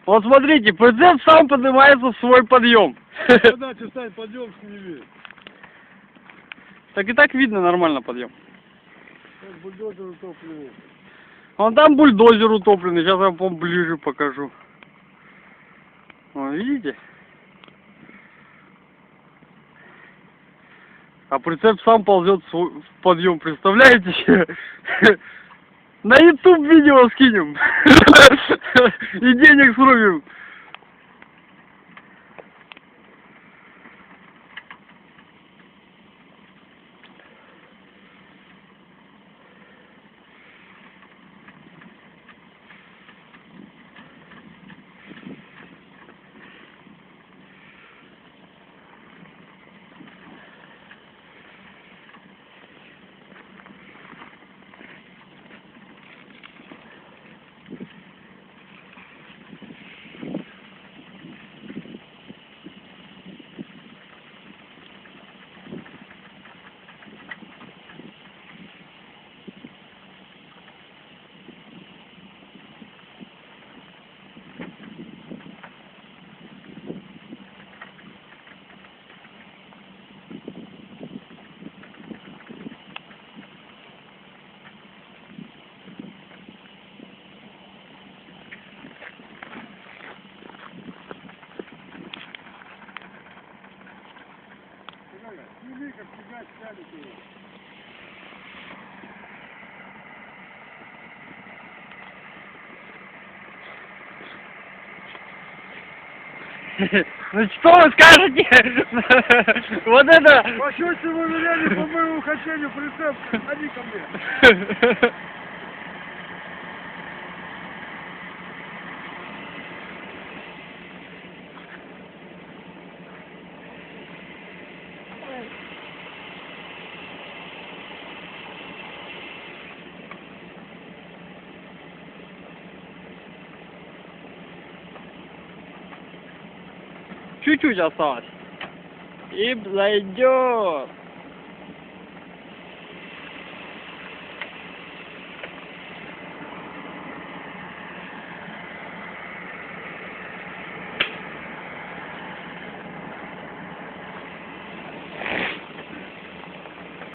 Вот смотрите, прицеп сам поднимается в свой подъем. Задача стань, подъем сними. Так и так видно нормально подъем. Как бульдозер утопленный. Вон там бульдозер утопленный, сейчас я вам ближе покажу. Вон, видите? А прицеп сам ползет в подъем, представляете? На YouTube видео скинем. И денег срубим. Сними, как фигач тянет его. Ну что вы скажете? Вот это... По щучьему велению, по моему хотению, прицеп, ходи ко мне. Чуть-чуть осталось. И зайдет.